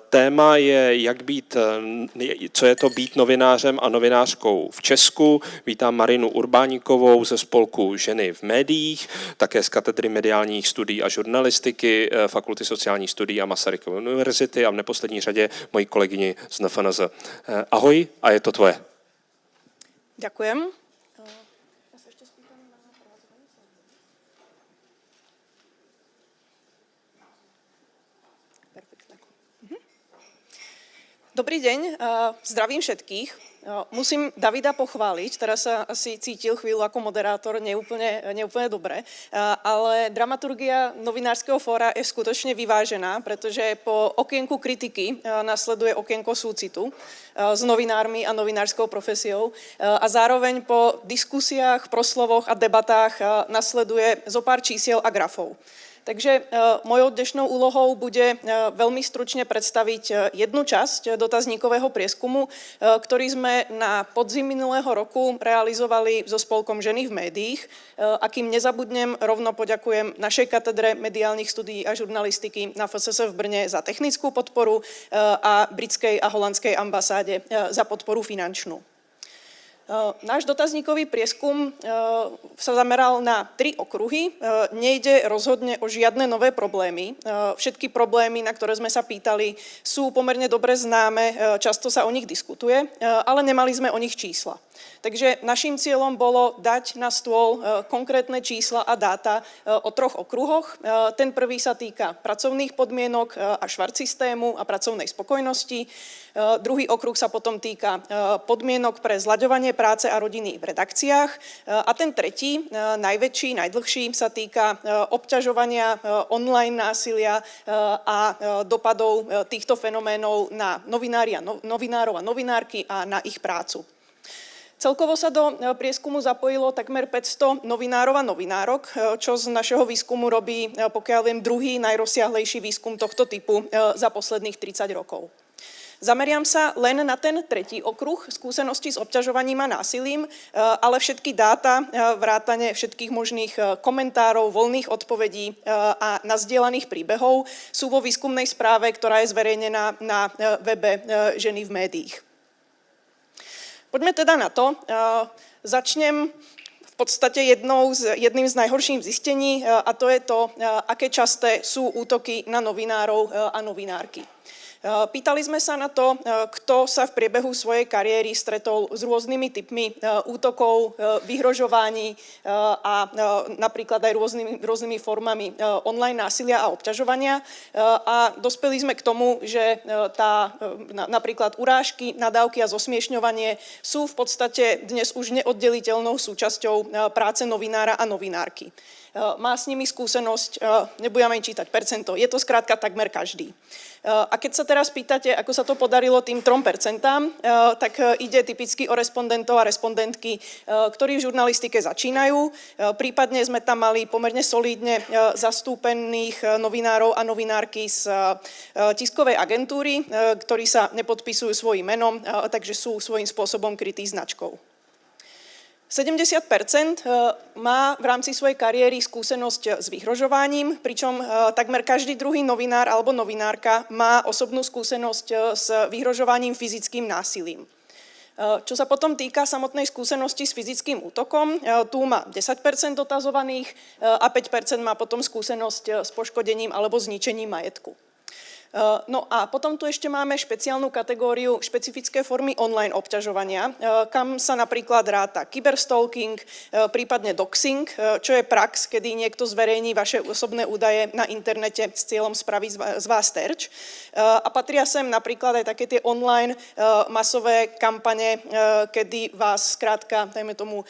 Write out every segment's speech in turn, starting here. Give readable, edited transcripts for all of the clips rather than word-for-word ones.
Téma je, co je to být novinářem a novinářkou v Česku. Vítám Marinu Urbáníkovou ze spolku Ženy v médiích, také z katedry mediálních studií a žurnalistiky, Fakulty sociálních studií a Masarykovy univerzity a v neposlední řadě moji kolegyni z NFNZ. Ahoj a je to tvoje. Ďakujem. Dobrý deň, zdravím všetkých. Musím Davida pochváliť, teraz sa asi cítil chvíľu ako moderátor neúplne dobre, ale dramaturgia novinárskeho fóra je skutočne vyvážená, pretože po okienku kritiky nasleduje okienko súcitu s novinármi a novinárskou profesiou a zároveň po diskusiách, proslovoch a debatách nasleduje zo pár čísiel a grafov. Takže mojou dnešnou úlohou bude veľmi stručne predstaviť jednu časť dotazníkového prieskumu, ktorý sme na podzim minulého roku realizovali so spolkom Ženy v médiích. A kým nezabudnem, rovno poďakujem našej katedre mediálnych studií a žurnalistiky na FSS v Brne za technickú podporu a britskej a holandskej ambasáde za podporu finančnú. Náš dotazníkový prieskum sa zameral na 3 okruhy. Nejde rozhodne o žiadne nové problémy. Všetky problémy, na ktoré sme sa pýtali, sú pomerne dobre známe, často sa o nich diskutuje, ale nemali sme o nich čísla. Takže naším cieľom bolo dať na stôl konkrétne čísla a dáta o 3 okruhoch. Ten prvý sa týka pracovných podmienok a švarcsystému a pracovnej spokojnosti. Druhý okruh sa potom týka podmienok pre zlaďovanie práce a rodiny v redakciách. A ten tretí, najväčší, najdlhší, sa týka obťažovania online násilia a dopadov týchto fenoménov na novinárov a novinárky a na ich prácu. Celkovo sa do prieskumu zapojilo takmer 500 novinárov a novinárok, čo z našeho výskumu robí, pokiaľ viem, druhý najrozsiahlejší výskum tohto typu za posledných 30 rokov. Zameriam sa len na ten tretí okruh, skúsenosti s obťažovaním a násilím, ale všetky dáta, vrátane všetkých možných komentárov, voľných odpovedí a nazdieľaných príbehov sú vo výskumnej správe, ktorá je zverejnená na webe Ženy v médiích. Poďme teda na to. Začnem v podstate jedným z najhorších zistení a to je to, aké časté sú útoky na novinárov a novinárky. Pýtali sme sa na to, kto sa v priebehu svojej kariéry stretol s rôznymi typmi útokov, vyhrožovaní a napríklad aj rôznymi formami online násilia a obťažovania. A dospeli sme k tomu, že napríklad urážky, nadávky a zosmiešňovanie sú v podstate dnes už neoddeliteľnou súčasťou práce novinára a novinárky. Má s nimi skúsenosť, nebudeme čítať percento, je to skrátka takmer každý. A keď sa teraz pýtate, ako sa to podarilo tým 3%, tak ide typicky o respondentov a respondentky, ktorí v žurnalistike začínajú. Prípadne sme tam mali pomerne solídne zastúpených novinárov a novinárky z tiskovej agentúry, ktorí sa nepodpisujú svojím menom, takže sú svojím spôsobom krytí značkou. 70% má v rámci svojej kariéry skúsenosť s vyhrožovaním, pričom takmer každý druhý novinár alebo novinárka má osobnú skúsenosť s vyhrožovaním fyzickým násilím. Čo sa potom týka samotnej skúsenosti s fyzickým útokom, tu má 10% dotazovaných a 5% má potom skúsenosť s poškodením alebo zničením majetku. No a potom tu ešte máme špeciálnu kategóriu špecifické formy online obťažovania, kam sa napríklad ráta cyberstalking, prípadne doxing, čo je prax, kedy niekto zverejní vaše osobné údaje na internete s cieľom spraviť z vás terč. A patria sem napríklad aj také tie online masové kampane, kedy vás skrátka, dajme tomu,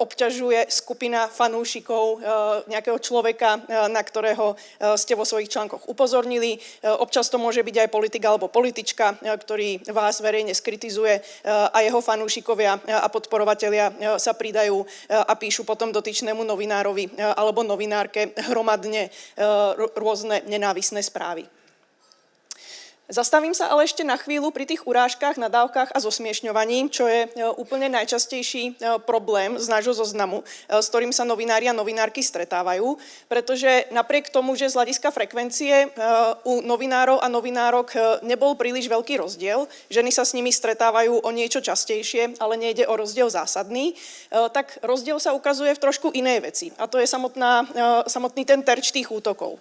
obťažuje skupina fanúšikov nejakého človeka, na ktorého ste vo svojich článkoch upozornili. Občas to môže byť aj politik alebo politička, ktorý vás verejne skritizuje a jeho fanúšikovia a podporovatelia sa pridajú a píšu potom dotyčnému novinárovi alebo novinárke hromadne rôzne nenávisné správy. Zastavím sa ale ešte na chvíľu pri tých urážkach, nadávkach a zosmiešňovaní, čo je úplne najčastejší problém z nášho zoznamu, s ktorým sa novinári a novinárky stretávajú, pretože napriek tomu, že z hľadiska frekvencie u novinárov a novinárok nebol príliš veľký rozdiel, ženy sa s nimi stretávajú o niečo častejšie, ale nejde o rozdiel zásadný, tak rozdiel sa ukazuje v trošku inej veci, a to je samotný ten terč tých útokov.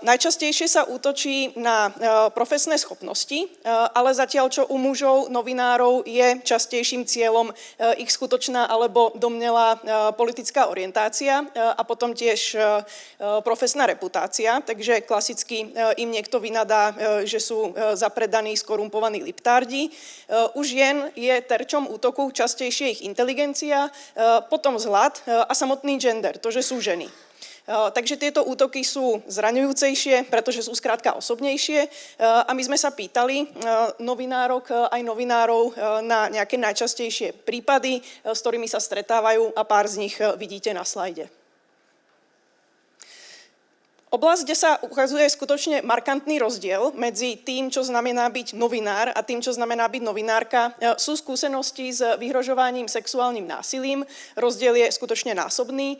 Najčastejšie sa útočí na profesné schopnosti, ale zatiaľ, čo u mužov, novinárov je častejším cieľom ich skutočná alebo domnelá politická orientácia a potom tiež profesná reputácia, takže klasicky im niekto vynadá, že sú zapredaní, skorumpovaní liptárdi. U žien je terčom útoku častejšie ich inteligencia, potom vzhľad a samotný gender, to, že sú ženy. Takže tieto útoky sú zraňujúcejšie, pretože sú skrátka osobnejšie a my sme sa pýtali novinárok aj novinárov na nejaké najčastejšie prípady, s ktorými sa stretávajú a pár z nich vidíte na slajde. Oblasť, kde sa ukazuje skutočne markantný rozdiel medzi tým, čo znamená byť novinár a tým, čo znamená byť novinárka, sú skúsenosti s vyhrožovaním sexuálnym násilím. Rozdiel je skutočne násobný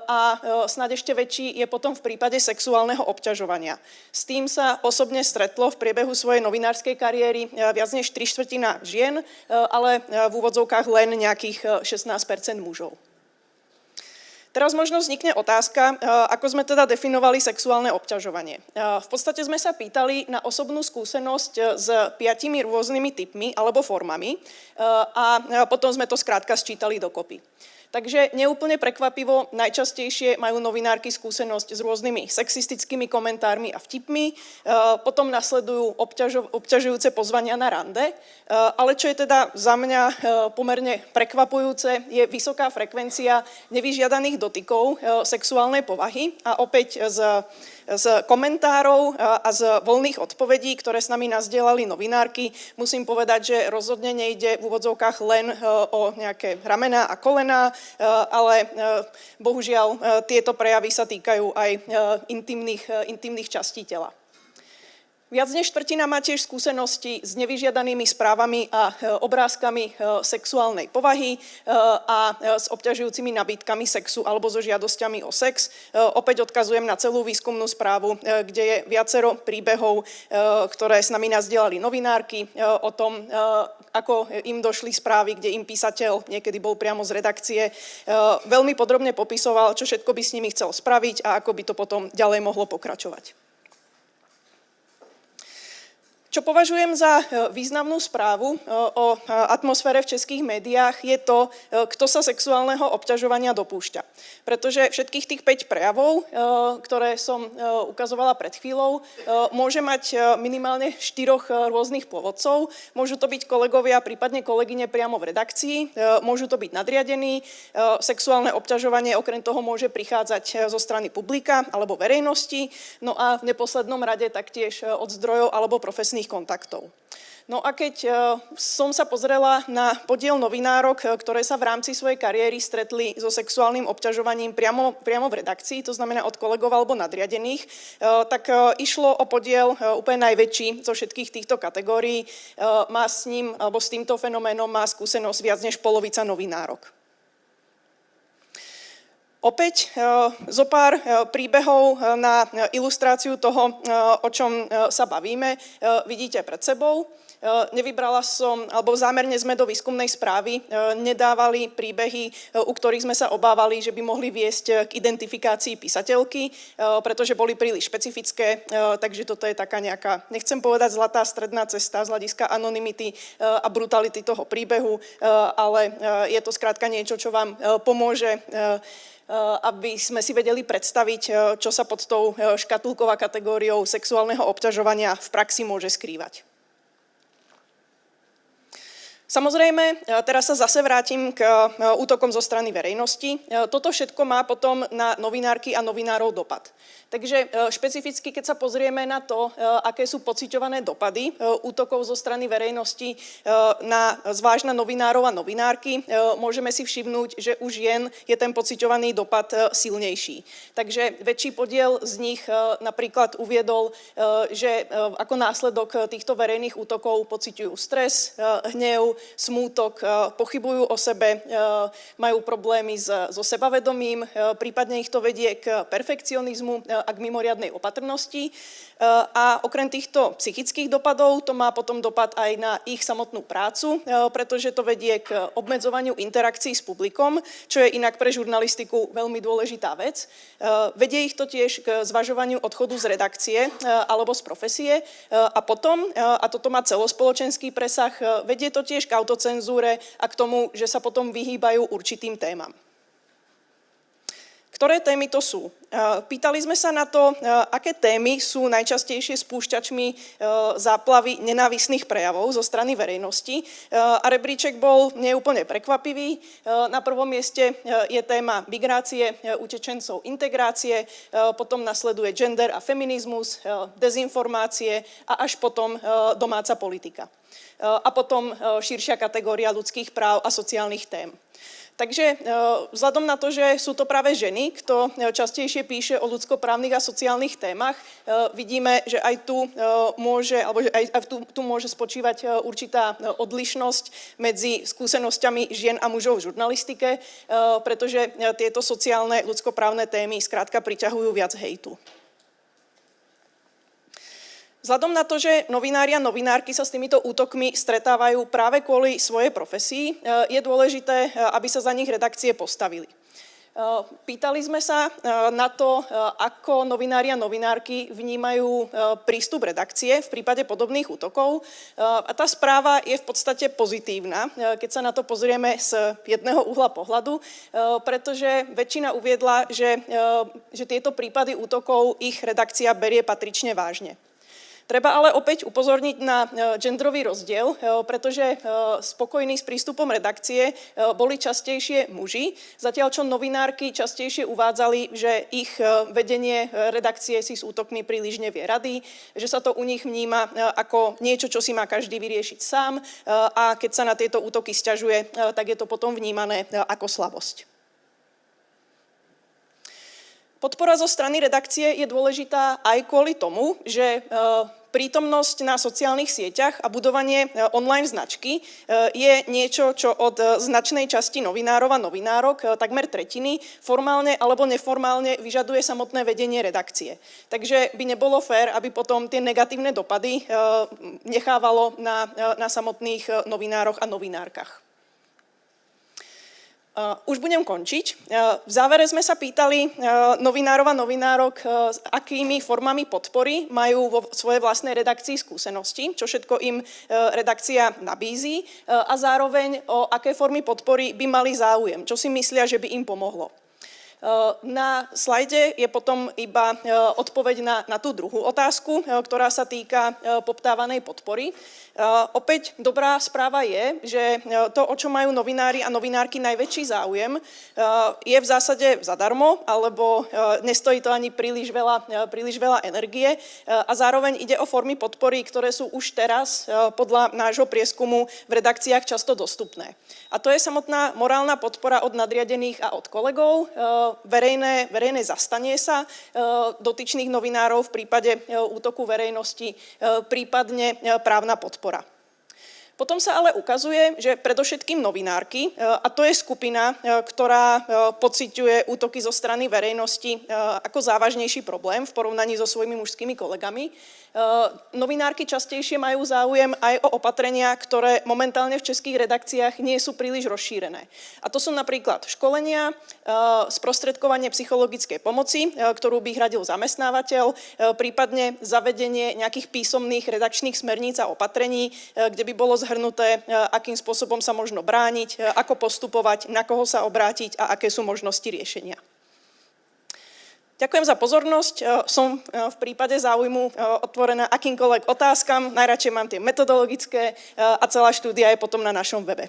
a snáď ešte väčší je potom v prípade sexuálneho obťažovania. S tým sa osobne stretlo v priebehu svojej novinárskej kariéry viac než 3/4 žien, ale v úvodzovkách len nejakých 16% mužov. Teraz možno vznikne otázka, ako sme teda definovali sexuálne obťažovanie. V podstate sme sa pýtali na osobnú skúsenosť s 5 rôznymi typmi alebo formami a potom sme to skrátka sčítali dokopy. Takže neúplne prekvapivo najčastejšie majú novinárky skúsenosť s rôznymi sexistickými komentármi a vtipmi, potom nasledujú obťažujúce pozvania na rande, ale čo je teda za mňa pomerne prekvapujúce, je vysoká frekvencia nevyžiadaných dotykov sexuálnej povahy a opäť z komentárov a z voľných odpovedí, ktoré s nami nazdielali novinárky, musím povedať, že rozhodne nejde v úvodzovkách len o nejaké ramená a kolená, ale bohužiaľ tieto prejavy sa týkajú aj intimných častí tela. Viac než štvrtina má tiež skúsenosti s nevyžiadanými správami a obrázkami sexuálnej povahy a s obťažujúcimi nabídkami sexu alebo so žiadosťami o sex. Opäť odkazujem na celú výskumnú správu, kde je viacero príbehov, ktoré s nami nazdielali novinárky o tom, ako im došli správy, kde im písateľ, niekedy bol priamo z redakcie, veľmi podrobne popisoval, čo všetko by s nimi chcel spraviť a ako by to potom ďalej mohlo pokračovať. Čo považujem za významnú správu o atmosfére v českých médiách je to, kto sa sexuálneho obťažovania dopúšťa. Pretože všetkých tých 5 prejavov, ktoré som ukazovala pred chvíľou, môže mať minimálne 4 rôznych pôvodcov. Môžu to byť kolegovia, prípadne kolegyne priamo v redakcii, môžu to byť nadriadení. Sexuálne obťažovanie okrem toho môže prichádzať zo strany publika alebo verejnosti, no a v neposlednom rade taktiež od zdrojov alebo profesných kontaktov. No a keď som sa pozrela na podiel novinárok, ktoré sa v rámci svojej kariéry stretli so sexuálnym obťažovaním priamo v redakcii, to znamená od kolegov alebo nadriadených, tak išlo o podiel úplne najväčší zo všetkých týchto kategórií. Má s ním, alebo s týmto fenoménom má skúsenosť viac než polovica novinárok. Opäť zo pár príbehov na ilustráciu toho, o čom sa bavíme, vidíte pred sebou. Nevybrala som, alebo zámerne sme do výskumnej správy nedávali príbehy, u ktorých sme sa obávali, že by mohli viesť k identifikácii písateľky, pretože boli príliš špecifické, takže toto je taká nejaká, nechcem povedať zlatá stredná cesta z hľadiska anonymity a brutality toho príbehu, ale je to skrátka niečo, čo vám pomôže, aby sme si vedeli predstaviť, čo sa pod tou škatulkou a kategóriou sexuálneho obťažovania v praxi môže skrývať. Samozrejme, teraz sa zase vrátim k útokom zo strany verejnosti. Toto všetko má potom na novinárky a novinárov dopad. Takže špecificky, keď sa pozrieme na to, aké sú pociťované dopady útokov zo strany verejnosti zvlášť na novinárov a novinárky, môžeme si všimnúť, že u žien je ten pociťovaný dopad silnejší. Takže väčší podiel z nich napríklad uviedol, že ako následok týchto verejných útokov pociťujú stres, hnev, smútok, pochybujú o sebe, majú problémy so sebavedomím, prípadne ich to vedie k perfekcionizmu a k mimoriadnej opatrnosti. A okrem týchto psychických dopadov to má potom dopad aj na ich samotnú prácu, pretože to vedie k obmedzovaniu interakcií s publikom, čo je inak pre žurnalistiku veľmi dôležitá vec. Vedie ich to tiež k zvažovaniu odchodu z redakcie alebo z profesie a potom, a toto má celospoločenský presah, vedie to tiež k autocenzúre a k tomu, že sa potom vyhýbajú určitým témam. Ktoré témy to sú? Pýtali sme sa na to, aké témy sú najčastejšie spúšťačmi záplavy nenávistných prejavov zo strany verejnosti. A rebríček bol neúplne prekvapivý. Na prvom mieste je téma migrácie, utečencov, integrácie, potom nasleduje gender a feminizmus, dezinformácie a až potom domáca politika. A potom širšia kategória ľudských práv a sociálnych tém. Takže vzhľadom na to, že sú to práve ženy, kto častejšie píše o ľudskoprávnych a sociálnych témach, vidíme, že aj tu môže spočívať určitá odlišnosť medzi skúsenosťami žien a mužov v žurnalistike, pretože tieto sociálne ľudskoprávne témy skrátka priťahujú viac hejtu. Vzhľadom na to, že novinári a novinárky sa s týmito útokmi stretávajú práve kvôli svojej profesii, je dôležité, aby sa za nich redakcie postavili. Pýtali sme sa na to, ako novinári a novinárky vnímajú prístup redakcie v prípade podobných útokov. A tá správa je v podstate pozitívna, keď sa na to pozrieme z jedného uhla pohľadu, pretože väčšina uviedla, že tieto prípady útokov ich redakcia berie patrične vážne. Treba ale opäť upozorniť na genderový rozdiel, pretože spokojní s prístupom redakcie boli častejšie muži, zatiaľ čo novinárky častejšie uvádzali, že ich vedenie redakcie si s útokmi príliš nevie rady, že sa to u nich vníma ako niečo, čo si má každý vyriešiť sám a keď sa na tieto útoky sťažuje, tak je to potom vnímané ako slabosť. Podpora zo strany redakcie je dôležitá aj kvôli tomu, že prítomnosť na sociálnych sieťach a budovanie online značky je niečo, čo od značnej časti novinárov a novinárok, takmer tretiny, formálne alebo neformálne vyžaduje samotné vedenie redakcie. Takže by nebolo fér, aby potom tie negatívne dopady nechávalo na samotných novinároch a novinárkach. Už budem končiť. V závere sme sa pýtali novinárov a novinárok, s akými formami podpory majú vo svojej vlastnej redakcii skúsenosti, čo všetko im redakcia nabízí a zároveň o aké formy podpory by mali záujem, čo si myslia, že by im pomohlo. Na slajde je potom iba odpoveď na tú druhú otázku, ktorá sa týka poptávanej podpory. Opäť dobrá správa je, že to, o čo majú novinári a novinárky najväčší záujem, je v zásade zadarmo, alebo nestojí to ani príliš veľa energie a zároveň ide o formy podpory, ktoré sú už teraz podľa nášho prieskumu v redakciách často dostupné. A to je samotná morálna podpora od nadriadených a od kolegov, verejné zastanie sa dotyčných novinárov v prípade útoku verejnosti, prípadne právna podpora. Potom sa ale ukazuje, že predovšetkým novinárky, a to je skupina, ktorá pociťuje útoky zo strany verejnosti ako závažnejší problém v porovnaní so svojimi mužskými kolegami, novinárky častejšie majú záujem aj o opatrenia, ktoré momentálne v českých redakciách nie sú príliš rozšírené. A to sú napríklad školenia, sprostredkovanie psychologickej pomoci, ktorú by hradil zamestnávateľ, prípadne zavedenie nejakých písomných redakčných smerníc a opatrení, kde by bolo zhrnuté, akým spôsobom sa možno brániť, ako postupovať, na koho sa obrátiť a aké sú možnosti riešenia. Ďakujem za pozornosť. Som v prípade záujmu otvorená akýmkoľvek otázkam. Najradšej mám tie metodologické a celá štúdia je potom na našom webe.